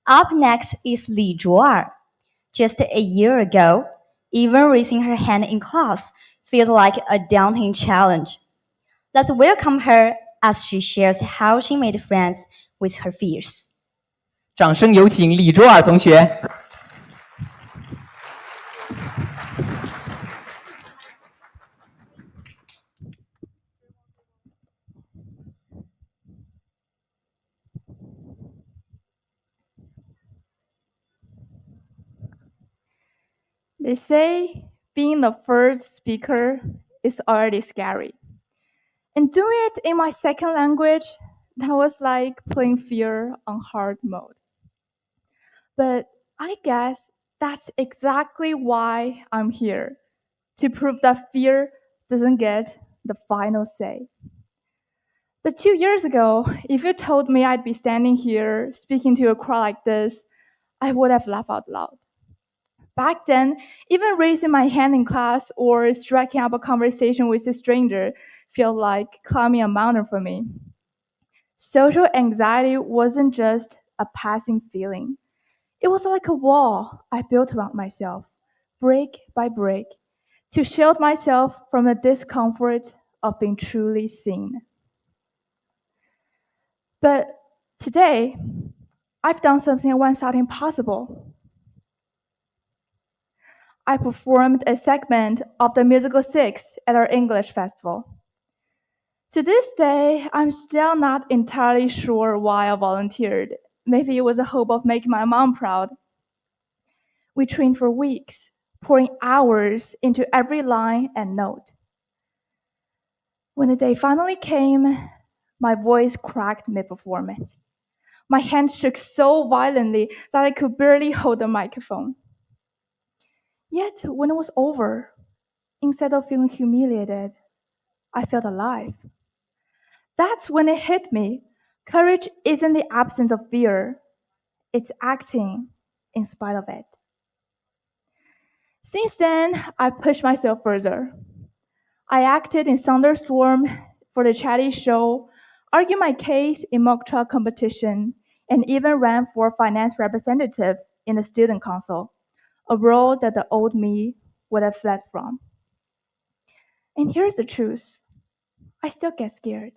Up next is Li Zhu'er. Just a year ago, even raising her hand in class felt like a daunting challenge. Let's welcome her as she shares how she made friends with her fears. 掌声有请李卓尔同学。They say being the first speaker is already scary. And doing it in my second language, that was like playing fear on hard mode. But I guess that's exactly why I'm here, to prove that fear doesn't get the final say. But 2 years ago, if you told me I'd be standing here speaking to a crowd like this, I would have laughed out loud. Back then, even raising my hand in class or striking up a conversation with a stranger felt like climbing a mountain for me. Social anxiety wasn't just a passing feeling. It was like a wall I built around myself, brick by brick, to shield myself from the discomfort of being truly seen. But today, I've done something I once thought impossible. I performed a segment of the musical Six at our English festival. To this day, I'm still not entirely sure why I volunteered. Maybe it was a hope of making my mom proud. We trained for weeks, pouring hours into every line and note. When the day finally came, my voice cracked mid-performance. My hands shook so violently that I could barely hold the microphone. Yet, when it was over, instead of feeling humiliated, I felt alive. That's when it hit me. Courage isn't the absence of fear, it's acting in spite of it. Since then, I pushed myself further. I acted in Thunderstorm for the Chatty Show, argued my case in mock trial competition, and even ran for finance representative in the student council, a role that the old me would have fled from. And here's the truth. I still get scared.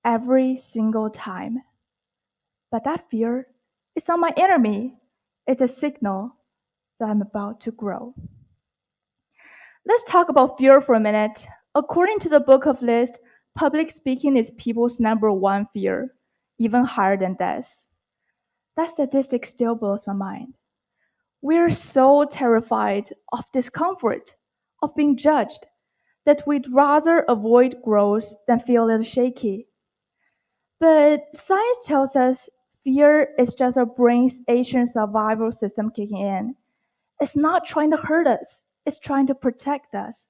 Every single time. But that fear is not my enemy. It's a signal that I'm about to grow. Let's talk about fear for a minute. According to the Book of List, public speaking is people's number one fear, even higher than death. That statistic still blows my mind. We're so terrified of discomfort, of being judged, that we'd rather avoid growth than feel a little shaky. But science tells us fear is just our brain's ancient survival system kicking in. It's not trying to hurt us, it's trying to protect us.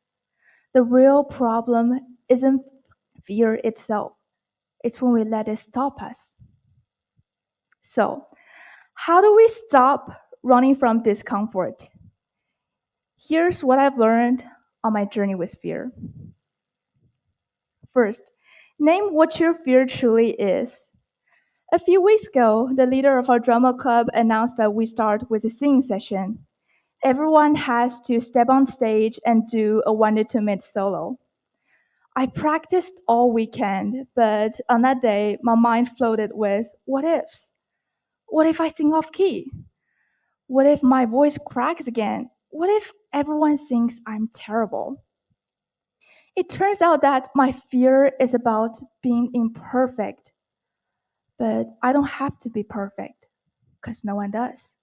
The real problem isn't fear itself, it's when we let it stop us. So, how do we stop running from discomfort? Here's what I've learned on my journey with fear. First, name what your fear truly is. A few weeks ago, the leader of our drama club announced that we start with a singing session. Everyone has to step on stage and do a 1 to 2 minute solo. I practiced all weekend, but on that day, my mind floated with what ifs. What if I sing off key? What if my voice cracks again? What if everyone thinks I'm terrible? It turns out that my fear is about being imperfect. But I don't have to be perfect, because no one does.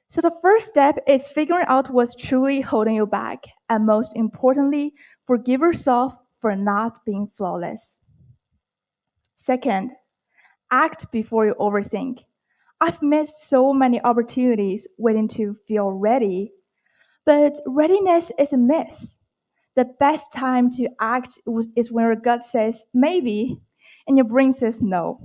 So the first step is figuring out what's truly holding you back, and most importantly, forgive yourself for not being flawless. Second, act before you overthink. I've missed so many opportunities waiting to feel ready, but readiness is a myth. The best time to act is when your gut says maybe, and your brain says no.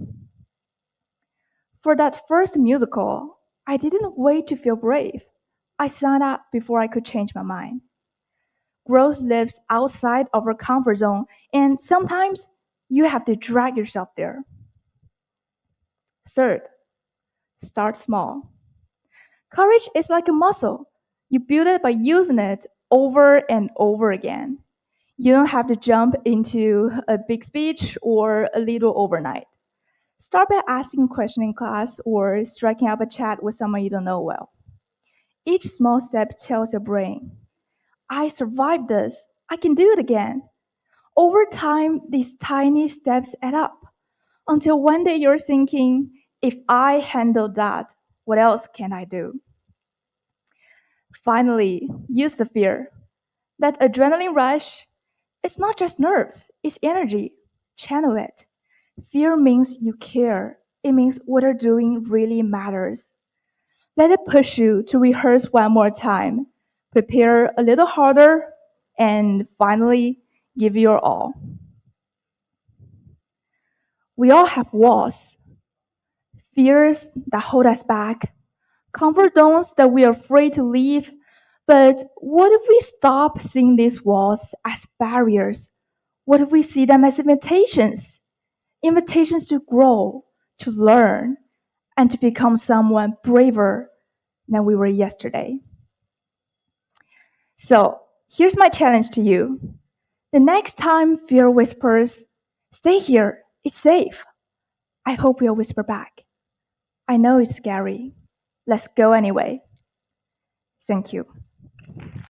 For that first musical, I didn't wait to feel brave. I signed up before I could change my mind. Growth lives outside of our comfort zone, and sometimes you have to drag yourself there. Third, Start small. Courage is like a muscle. You build it by using it over and over again. You don't have to jump into a big speech or a little overnight. Start by asking a question in class or striking up a chat with someone you don't know well. Each small step tells your brain, I survived this. I can do it again. Over time, these tiny steps add up until one day you're thinking, if I handle that, what else can I do? Finally, use the fear. That adrenaline rush, it's not just nerves, it's energy. Channel it. Fear means you care. It means what you're doing really matters. Let it push you to rehearse one more time, prepare a little harder, and finally, give your all. We all have walls, fears that hold us back, comfort zones that we are afraid to leave. But what if we stop seeing these walls as barriers? What if we see them as invitations? Invitations to grow, to learn, and to become someone braver than we were yesterday. So, here's my challenge to you. The next time fear whispers, stay here, it's safe. I hope you'll whisper back. I know it's scary. Let's go anyway. Thank you.